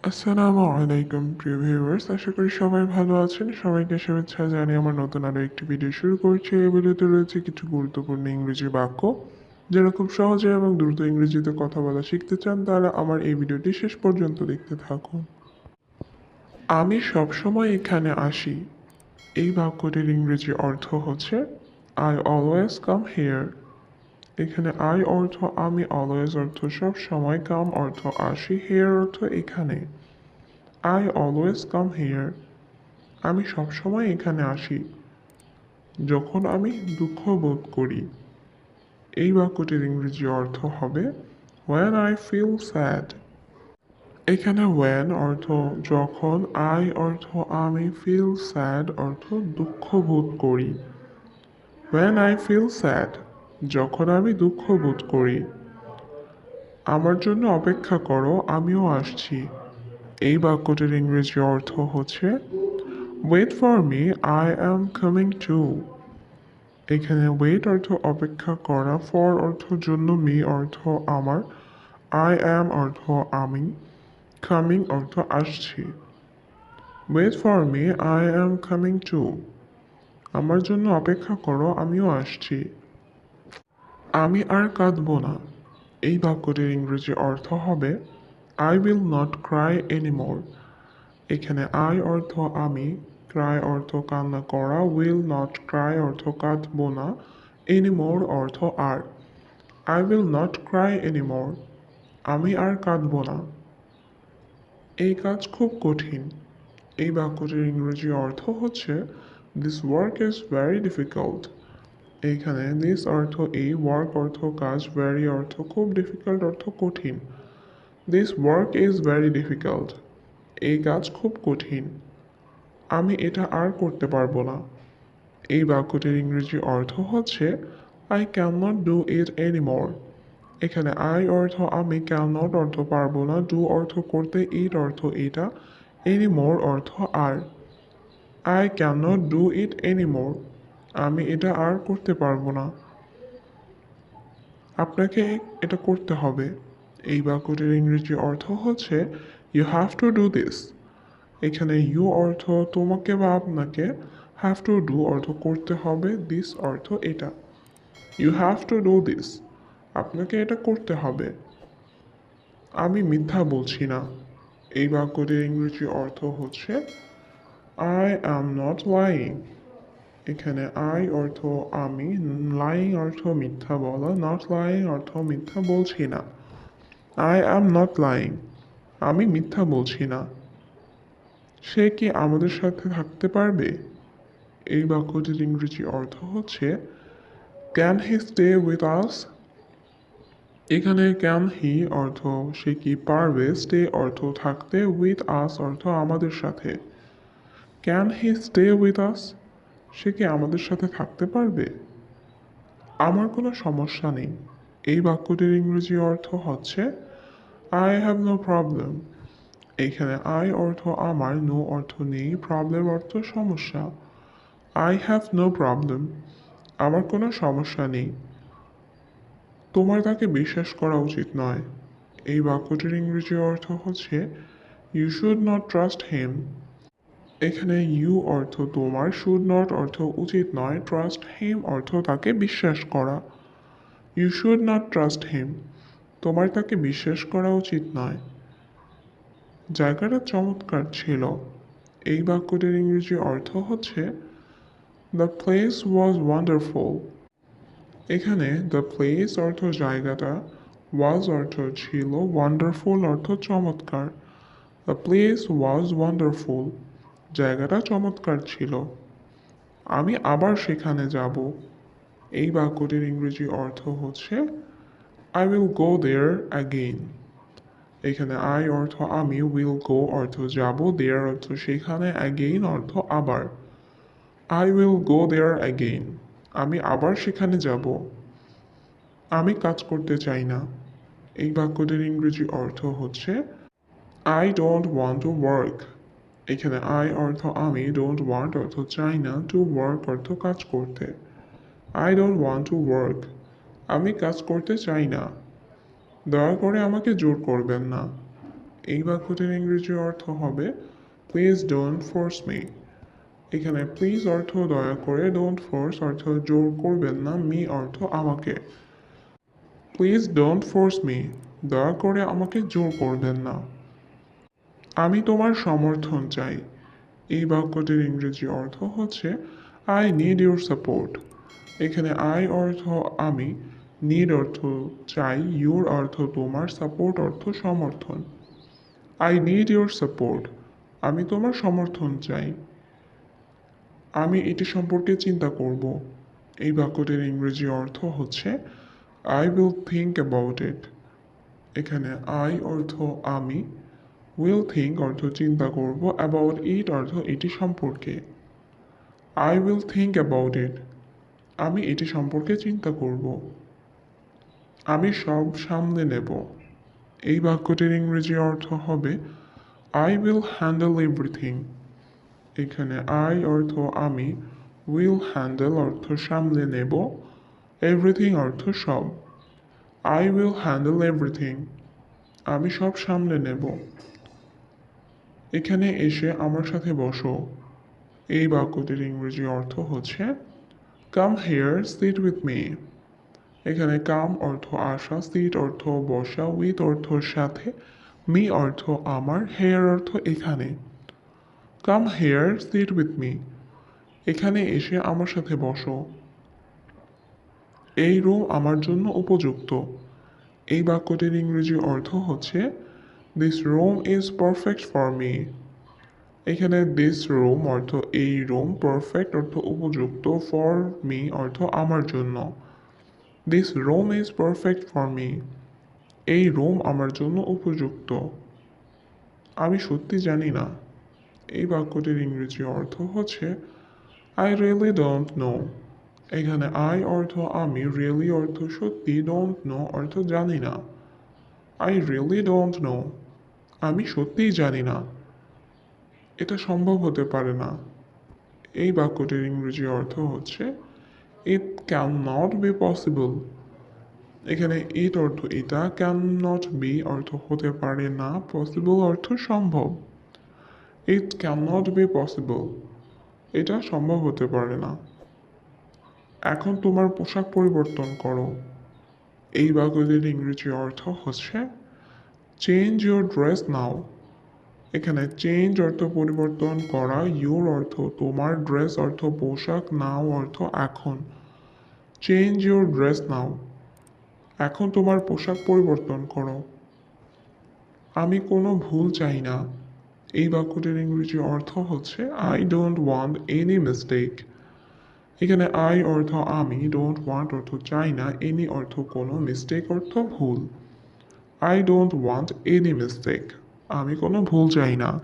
আসসালামু আলাইকুম প্রিয় ভিউয়ার্স, আশা করি সবাই ভালো আছেন। সবাইকে শুভেচ্ছা জানিয়ে আমার নতুন আরও একটি ভিডিও শুরু করছি। এই ভিডিওতে রয়েছে কিছু গুরুত্বপূর্ণ ইংরেজি বাক্য। যারা খুব সহজে এবং দ্রুত ইংরেজিতে কথা বলা শিখতে চান তারা আমার এই ভিডিওটি শেষ পর্যন্ত দেখতে থাকুন। আমি সবসময় এখানে আসি। এই বাক্যটির ইংরেজি অর্থ হচ্ছে আই অলওয়েজ কাম হিয়ার। এখানে আই অর্থ আমি, অলওয়েজ অর্থ সব সময়, কাম অর্থ আসি, হিয়ার অর্থ এখানে। I always come here. আমি সবসময় এখানে আসি যখন আমি দুঃখ বোধ করি। এই বাক্যটির ইংরেজি অর্থ হবে when I feel sad। এখানে when অর্থ যখন, I অর্থ আমি, feel sad অর্থ দুঃখ বোধ করি। when I feel sad যখন আমি দুঃখ বোধ করি। আমার জন্য অপেক্ষা করো, আমিও আসছি। এই বাক্যটির ইংরেজি অর্থ হচ্ছে wait for me, I am coming too। এখানে ওয়েট অর্থ অপেক্ষা করা, ফর অর্থ জন্য, মি অর্থ আমার, আই অ্যাম অর্থ আমি, কামিং অর্থ আসছি। Wait for me, I am coming too. আমার জন্য অপেক্ষা করো, আমিও আসছি। আমি আর কাঁদবো না। এই বাক্যটির ইংরেজি অর্থ হবে I will not cry anymore. এখানে আই অর্থ আমি, ক্রাই অর্থ কান্না করা, উইল নট ক্রাই অর্থ কাঁদবো না, এনিমোর অর্থ আর। I will not cry anymore. আমি আর কাঁদবো না। এই কাজ খুব কঠিন। এই বাক্যটির ইংরেজি অর্থ হচ্ছে this work is very difficult. এইখানে দিস অর্থ এই, ওয়ার্ক অর্থ কাজ, ভেরি অর্থ খুব, ডিফিকাল্ট অর্থ কঠিন। This work is very difficult. এই কাজ খুব কঠিন। আমি এটা আর করতে পারবো না। এই বাক্যটির ইংরেজি অর্থ হচ্ছে I can not do it anymore. এখানে আই অর্থ আমি, ক্যান নট অর্থ পারবো না, ডু অর্থ করতে, ইট অর্থ এটা, এনিমোর অর্থ আর। I can not do it anymore. আমি এটা আর করতে পারবো না। আপনাকে এটা করতে হবে। এই বাক্যটির ইংরেজি অর্থ হচ্ছে you have to do this. এখানে ইউ অর্থ তোমাকে বা আপনাকে, হ্যাভ টু ডু অর্থ করতে হবে, দিস অর্থ এটা। You have to do this. আপনাকে এটা করতে হবে। আমি মিথ্যা বলছি না। এই বাক্যটির ইংরেজি অর্থ হচ্ছে আই অ্যাম নট লাইং। এখানে আই অর্থ আমি, লাইং অর্থ মিথ্যা বলা, নট লাইং অর্থ মিথ্যা বলছি না। I am not lying. আমি মিথ্যা বলছি না। সে কি আমাদের সাথে থাকতে পারবে? এই বাক্যটির ইংরেজি অর্থ হচ্ছে ক্যান হি স্টে উইথ আস। এখানে ক্যান হি অর্থ সে কি পারবে, স্টে অর্থ থাকতে, উইথ আস অর্থ আমাদের সাথে। Can he stay with us. সে কি আমাদের সাথে থাকতে পারবে? আমার কোনো সমস্যা নেই। এই বাক্যটির ইংরেজি অর্থ হচ্ছে আই হ্যাভ নো প্রবলেম। এখানে আই অর্থ আমার, নো অর্থ নেই, প্রবলেম অর্থ সমস্যা। I have no problem. আমার কোনো সমস্যা নেই। তোমার তাকে বিশ্বাস করা উচিত নয়। এই বাক্যটির ইংরেজি অর্থ হচ্ছে you should not trust him. এখানে ইউ অর্থ তোমার, শুড নট অর্থ উচিত নয়, ট্রাস্ট হিম অর্থ তাকে বিশ্বাস করা। You should not trust him. তোমার তাকে বিশ্বাস করা উচিত নয়। জায়গাটা চমৎকার ছিল। এই বাক্যটির ইংরেজি অর্থ হচ্ছে দ্য প্লেস ওয়াজ ওয়ান্ডারফুল। এখানে দ্য প্লেস অর্থ জায়গাটা, ওয়াজ অর্থ ছিল, ওয়ান্ডারফুল অর্থ চমৎকার। The place was wonderful. জায়গাটা চমৎকার ছিল। আমি আবার সেখানে যাব। এই বাক্যটির ইংরেজি অর্থ হচ্ছে I will go there again. এখানে আই অর্থ আমি, উইল গো অর্থ যাব, দেয়ার অর্থ সেখানে, অ্যাগেইন অর্থ আবার। I will go there again. আমি আবার সেখানে যাব। আমি কাজ করতে চাই না। এই বাক্যটির ইংরেজি অর্থ হচ্ছে I don't want to work. এখানে আই অর্থ আমি, ডোন্ট ওয়ান্ট অর্থ চাই না, টু ওয়ার্ক অর্থ কাজ করতে। I don't want to work. আমি কাজ করতে চাই না। দয়া করে আমাকে জোর করবেন না। এই বাক্যটির ইংরেজি অর্থ হবে প্লিজ ডোন্ট ফোর্স মি। এখানে প্লিজ অর্থ দয়া করে, ডোন্ট ফোর্স অর্থ জোর করবেন না, মি অর্থ আমাকে। প্লিজ ডোন্ট ফোর্স মি, দয়া করে আমাকে জোর করবেন না। আমি তোমার সমর্থন চাই। এই বাক্যটির ইংরেজি অর্থ হচ্ছে আই নিড ইউর সাপোর্ট। এখানে আই অর্থ আমি, নিড অর্থ চাই, ইউর অর্থ তোমার, সাপোর্ট অর্থ সমর্থন। আই নিড ইউর সাপোর্ট, আমি তোমার সমর্থন চাই। আমি এটি সম্পর্কে চিন্তা করব। এই বাক্যটির ইংরেজি অর্থ হচ্ছে I will think about it. এখানে আই অর্থ আমি, উইল থিঙ্ক অর্থ চিন্তা করব, অ্যাবাউট ইট অর্থ এটি সম্পর্কে। I will think about it, আমি এটি সম্পর্কে চিন্তা করব। আমি সব সামলে নেব। এই বাক্যটির ইংরেজি অর্থ হবে আই উইল হ্যান্ডেল এভরিথিং। এখানে আই অর্থ আমি, উইল হ্যান্ডেল অর্থ সামলে নেব, এভরিথিং অর্থ সব। আই উইল হ্যান্ডেল এভরিথিং, আমি সব সামলে নেব। এখানে এসে আমার সাথে বসো। এই বাক্যটির ইংরেজি অর্থ হচ্ছে come here sit with me. এখানে কাম অর্থ আসা, সিট অর্থ বসা, উইথ অর্থ সাথে, মি অর্থ আমার, হেয়ার অর্থ এখানে। Come here sit with me, এখানে এসে আমার সাথে বসো। এই রুম আমার জন্য উপযুক্ত। এই বাক্যটির ইংরেজি অর্থ হচ্ছে this room is perfect for me. এখানে দিস রুম অর্থ এই রুম, পারফেক্ট অর্থ উপযুক্ত, ফর মি অর্থ আমার জন্য। This room is perfect for me, এই রুম আমার জন্য উপযুক্ত। আমি সত্যি জানি না। এই বাক্যটির ইংরেজি অর্থ হচ্ছে আই রিয়েলি ডোন্ট নো। এখানে আই অর্থ আমি, রিয়েলি অর্থ সত্যি, ডোন্ট নো অর্থ জানি না। আই রিয়েলি ডোন্ট নো, আমি সত্যিই জানি না। এটা সম্ভব হতে পারে না। এই বাক্যটির ইংরেজি অর্থ হচ্ছে it can not be possible. এখানে ইট অর্থ এটা, ক্যান নট বি অর্থ হতে পারে না, পসিবল অর্থ সম্ভব। It can not be possible, এটা সম্ভব হতে পারে না। এখন তোমার পোশাক পরিবর্তন করো। এই বাক্যটির ইংরেজি অর্থ হচ্ছে চেঞ্জ ইউর ড্রেস নাও। এখানে চেঞ্জ অর্থ পরিবর্তন করা, ইউর অর্থ তোমার, ড্রেস অর্থ পোশাক, নাও অর্থ এখন। চেঞ্জ ইউর ড্রেস নাও, এখন তোমার পোশাক পরিবর্তন করো। আমি কোনো ভুল চাই না। এই বাক্যটির ইংরেজি অর্থ হচ্ছে I don't want any mistake. এখানে আই অর্থ আমি, ডোন্ট ওয়ান্ট অর্থ চাই না, এনি অর্থ কোনো, মিস্টেক অর্থ ভুল। I don't want any mistake, আমি কোনো ভুল চাই না।